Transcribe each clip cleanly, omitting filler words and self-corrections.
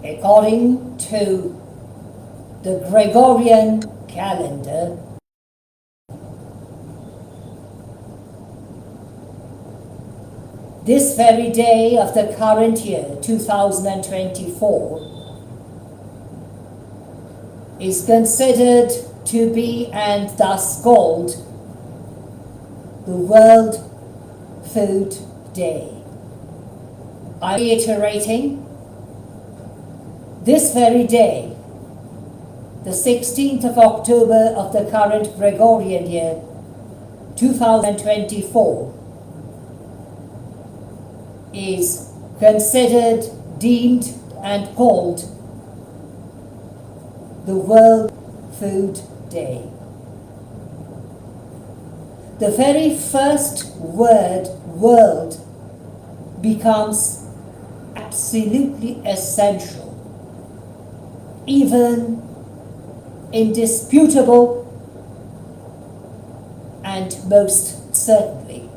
According to the Gregorian calendar, this very day of the current year, 2024, is considered to be and thus called the World Food Day. I'm reiterating, this very day, the 16th of October of the current Gregorian year, 2024, is considered, deemed, and called the World Food Day. The very first word, world, becomes absolutely essential, even indisputable, and most certainly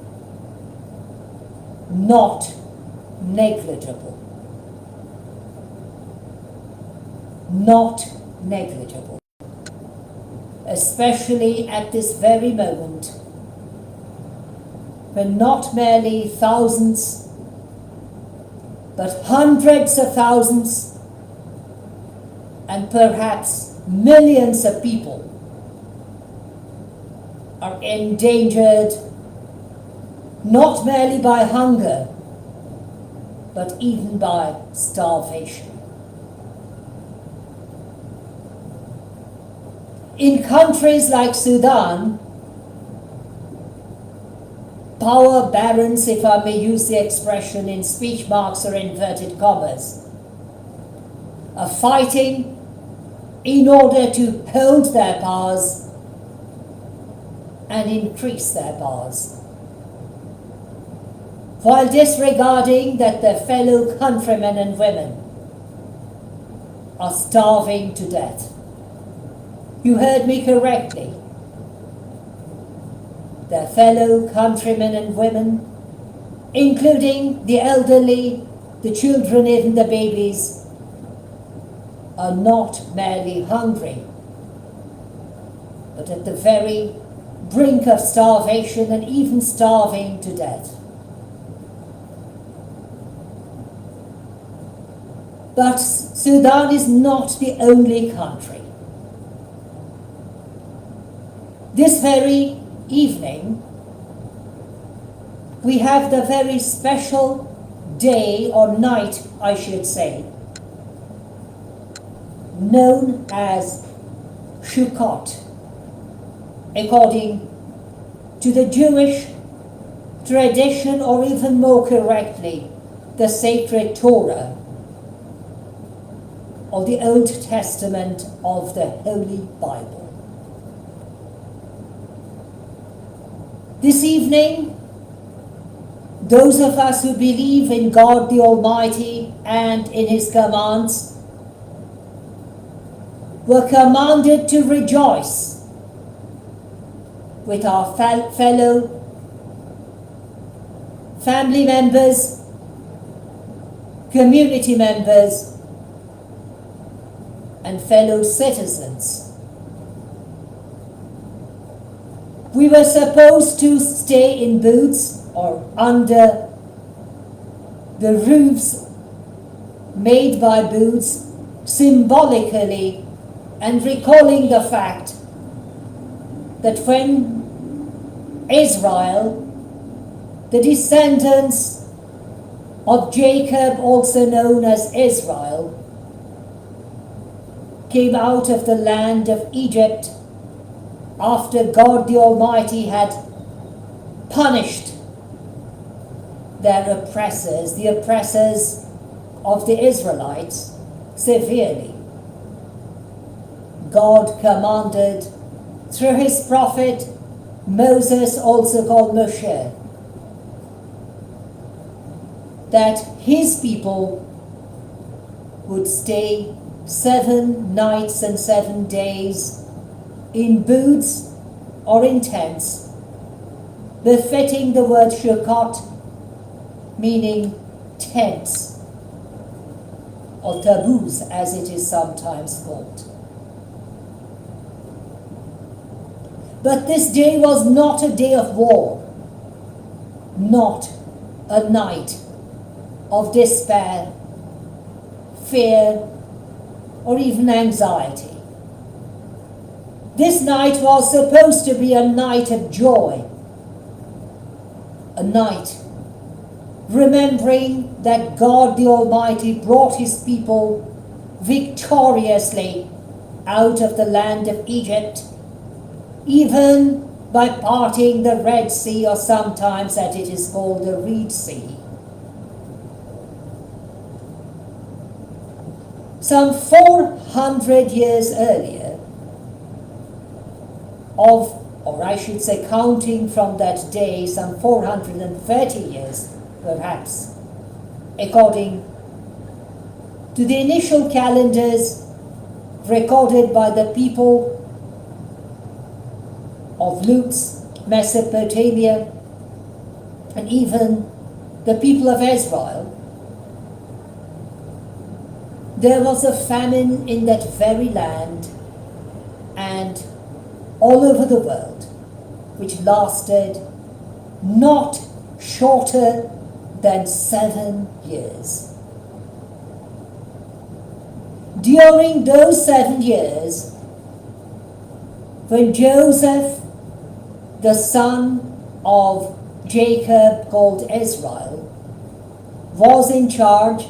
not negligible. Not negligible. Especially at this very moment, when not merely thousands, but hundreds of thousands, and perhaps millions of people are endangered not merely by hunger, but even by starvation. In countries like Sudan, power barons, if I may use the expression in speech marks or inverted commas, are fighting in order to hold their powers and increase their powers, while disregarding that their fellow countrymen and women are starving to death. You heard me correctly. Their fellow countrymen and women, including the elderly, the children, even the babies, are not merely hungry, but at the very brink of starvation and even starving to death. But Sudan is not the only country. This very evening, we have the very special day, or night, I should say, known as Sukkot, according to the Jewish tradition, or even more correctly, the sacred Torah, or the Old Testament of the Holy Bible. This evening, those of us who believe in God the Almighty and in His commands were commanded to rejoice with our fellow family members, community members, and fellow citizens. We were supposed to stay in booths or under the roofs made by booths, symbolically and recalling the fact that when Israel, the descendants of Jacob, also known as Israel, came out of the land of Egypt after God the Almighty had punished their oppressors, the oppressors of the Israelites, severely. God commanded through His prophet Moses, also called Moshe, that His people would stay 7 nights and 7 days in booths or in tents, befitting the word Sukkot, meaning tents or taboos as it is sometimes called. But this day was not a day of war, not a night of despair, fear, or even anxiety. This night was supposed to be a night of joy, a night remembering that God the Almighty brought his people victoriously out of the land of Egypt, even by parting the Red Sea, or sometimes that it is called the Reed Sea. Some 400 years earlier, or I should say counting from that day, some 430 years perhaps, according to the initial calendars recorded by the people of Luke's Mesopotamia and even the people of Israel, there was a famine in that very land and all over the world, which lasted not shorter than 7 years. During those 7 years, when Joseph, the son of Jacob called Israel, was in charge,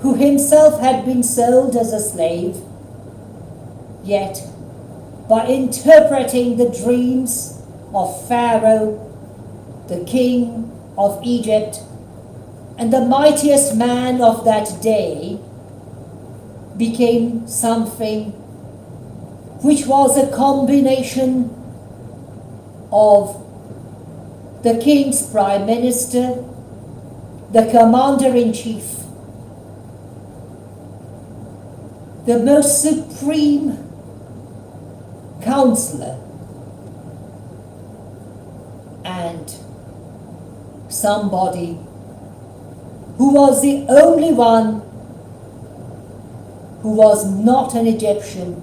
who himself had been sold as a slave, yet by interpreting the dreams of Pharaoh, the king of Egypt, and the mightiest man of that day, became something which was a combination of the king's prime minister, the commander-in-chief, the most supreme counselor, and somebody who was the only one who was not an Egyptian,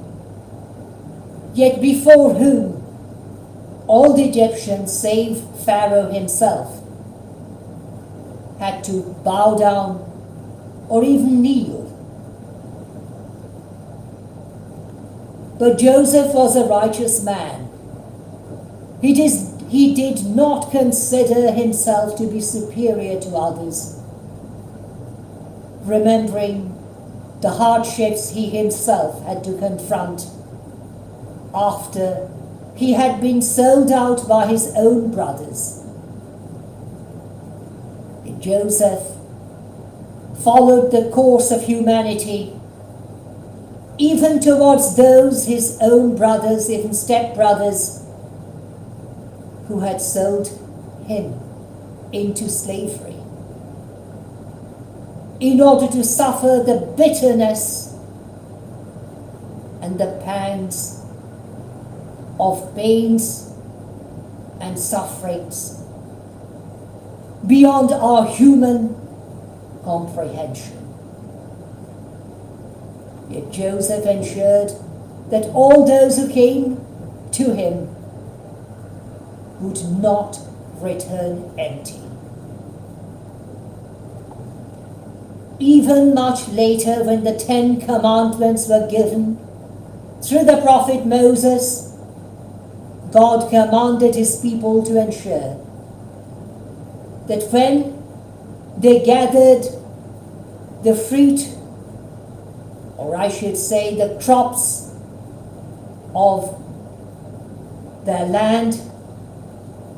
yet before whom all the Egyptians, save Pharaoh himself, had to bow down or even kneel. But Joseph was a righteous man. He did not consider himself to be superior to others, remembering the hardships he himself had to confront after he had been sold out by his own brothers. Joseph followed the course of humanity, even towards those his own brothers, even stepbrothers, who had sold him into slavery, in order to suffer the bitterness and the pangs of pains and sufferings beyond our human comprehension. Yet Joseph ensured that all those who came to him would not return empty. Even much later, when the 10 Commandments were given through the prophet Moses, God commanded his people to ensure that when they gathered the fruit, or I should say the crops of their land,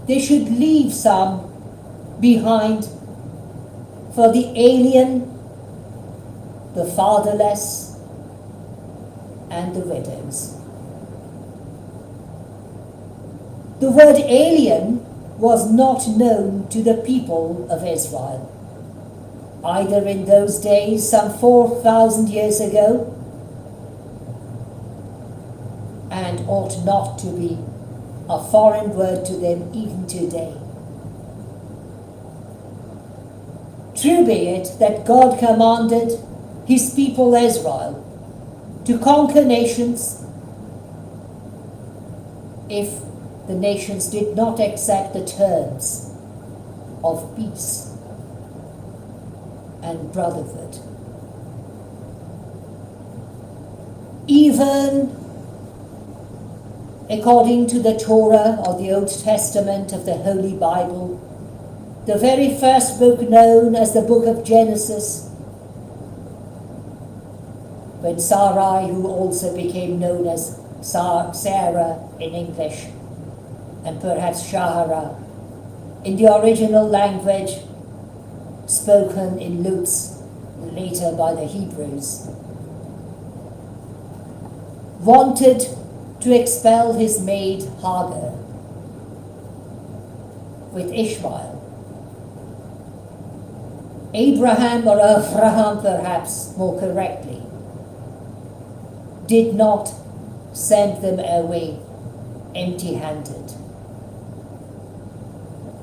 they should leave some behind for the alien, the fatherless, and the widows. The word alien was not known to the people of Israel, either in those days, some 4,000 years ago, and ought not to be a foreign word to them even today. True be it that God commanded his people Israel to conquer nations if the nations did not accept the terms of peace and brotherhood. Even according to the Torah or the Old Testament of the Holy Bible, the very first book known as the book of Genesis, when Sarai, who also became known as Sarah in English, and perhaps Shahara, in the original language spoken in Lutz later by the Hebrews, wanted to expel his maid Hagar with Ishmael. Abraham, or Avraham perhaps more correctly, did not send them away empty-handed,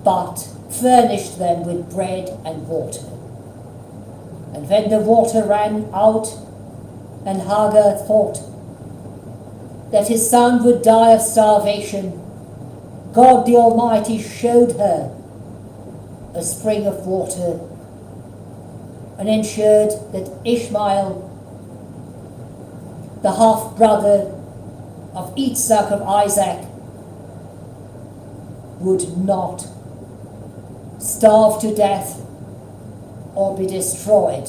but furnished them with bread and water. And when the water ran out and Hagar thought that his son would die of starvation, God the Almighty showed her a spring of water and ensured that Ishmael, the half-brother of Isaac, would not starve to death or be destroyed.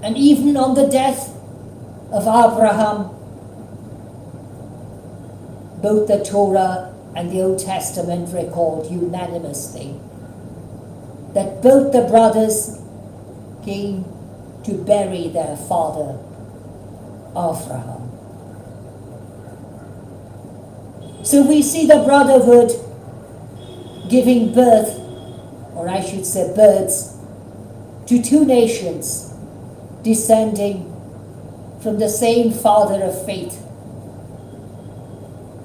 And even on the death of Abraham, both the Torah and the Old Testament record unanimously that both the brothers came to bury their father Abraham. So we see the brotherhood giving birth, or I should say births, to two nations descending from the same father of faith,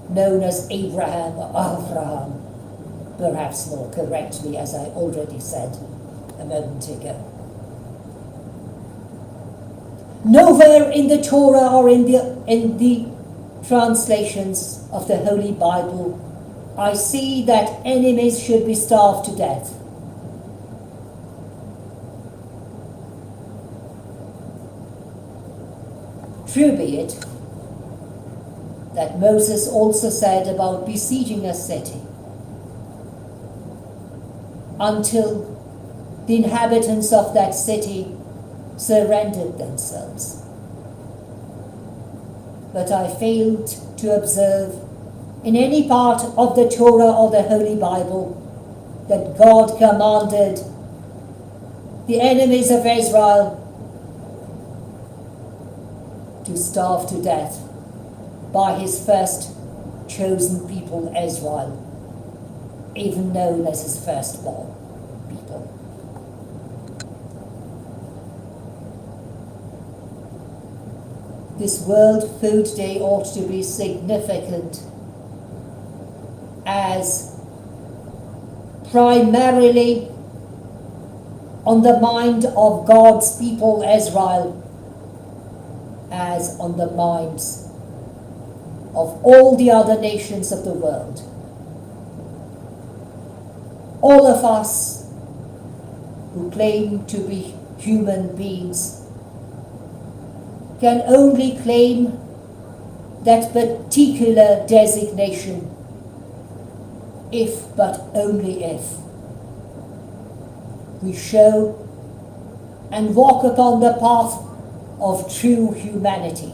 known as Abraham or Avraham, perhaps more correctly, as I already said a moment ago. Nowhere in the Torah or in the translations of the Holy Bible I see that enemies should be starved to death. True be it that Moses also said about besieging a city until the inhabitants of that city surrendered themselves. But I failed to observe in any part of the Torah or the Holy Bible that God commanded the enemies of Israel to starve to death by his first chosen people, Israel, even known as his firstborn people. This World Food Day ought to be significant as primarily on the mind of God's people, Israel, as on the minds of all the other nations of the world. All of us who claim to be human beings can only claim that particular designation if, but only if, we show and walk upon the path of true humanity,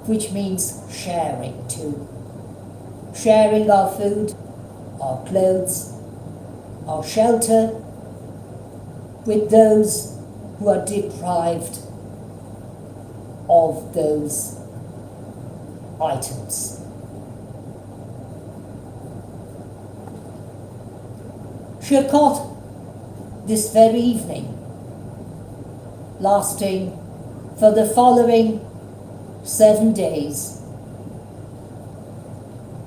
which means sharing too. Sharing our food, our clothes, our shelter with those who are deprived of those items. Sukkot, this very evening, lasting for the following 7 days,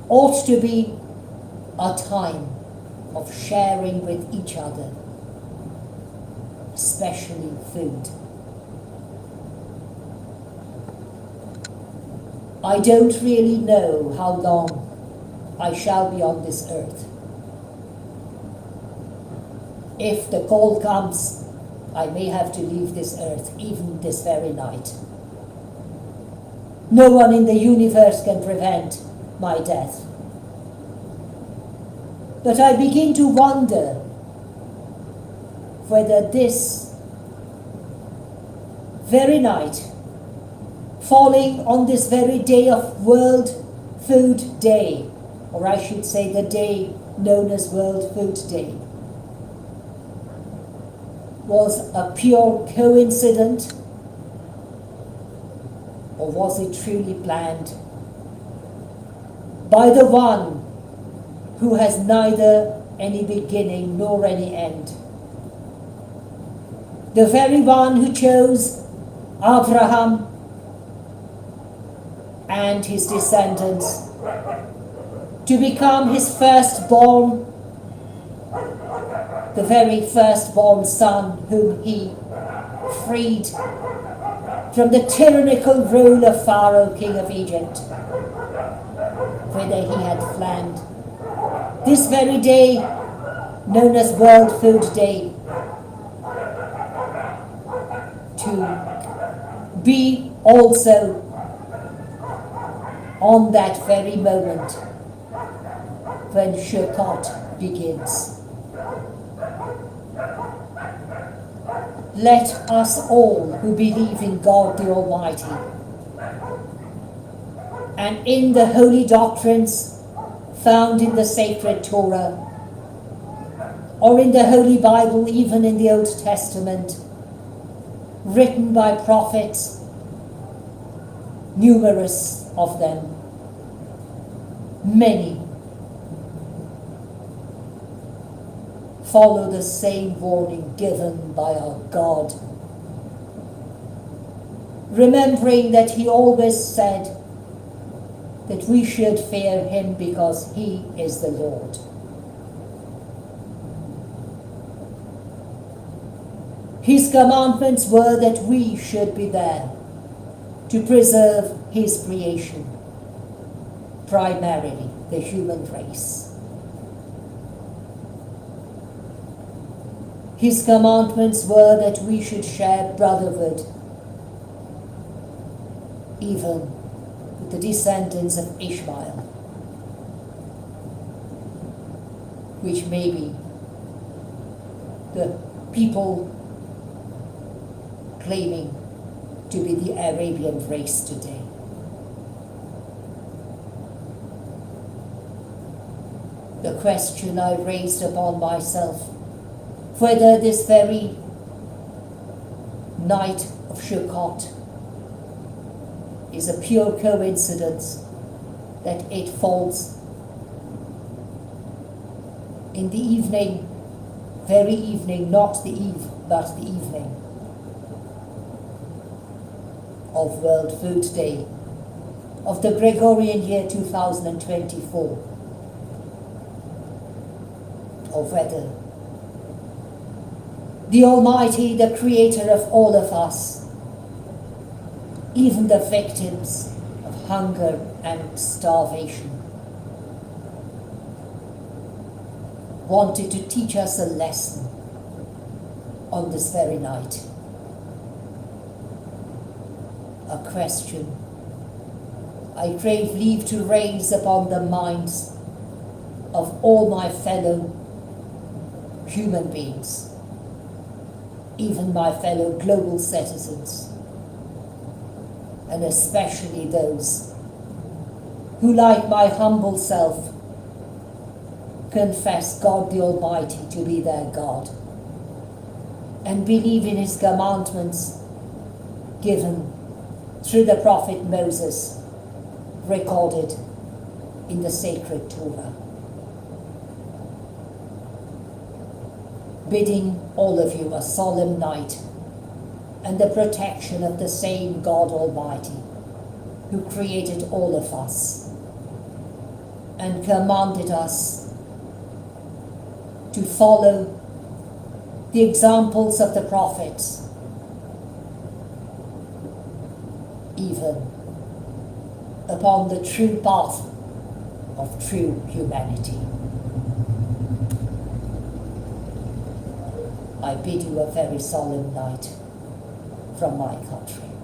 ought to be a time of sharing with each other especially food. I don't really know how long I shall be on this earth. If the call comes, I may have to leave this earth even this very night. No one in the universe can prevent my death. But I begin to wonder whether this very night, falling on this very day of World Food Day, or I should say the day known as World Food Day, was a pure coincidence, or was it truly planned by the one who has neither any beginning nor any end? The very one who chose Abraham and his descendants to become his firstborn, the very firstborn son whom he freed from the tyrannical rule of Pharaoh, king of Egypt, whither he had fled. This very day, known as World Food Day, to be also on that very moment when Sukkot begins. Let us all who believe in God the Almighty and in the holy doctrines found in the sacred Torah or in the Holy Bible, even in the Old Testament, written by prophets, numerous of them, many, follow the same warning given by our God, remembering that he always said that we should fear him because he is the Lord. His commandments were that we should be there to preserve his creation, primarily the human race. His commandments were that we should share brotherhood, even with the descendants of Ishmael, which may be the people claiming to be the Arabian race today. The question I raised upon myself, whether this very night of Sukkot is a pure coincidence that it falls in the evening, very evening, not the eve, but the evening of World Food Day of the Gregorian year 2024, or whether the Almighty, the Creator of all of us, even the victims of hunger and starvation, wanted to teach us a lesson on this very night. A question I crave leave to raise upon the minds of all my fellow human beings, even my fellow global citizens, and especially those who, like my humble self, confess God the Almighty to be their God and believe in his commandments given through the prophet Moses, recorded in the sacred Torah. Bidding all of you a solemn night and the protection of the same God Almighty who created all of us and commanded us to follow the examples of the prophets, even upon the true path of true humanity. I bid you a very solemn night from my country.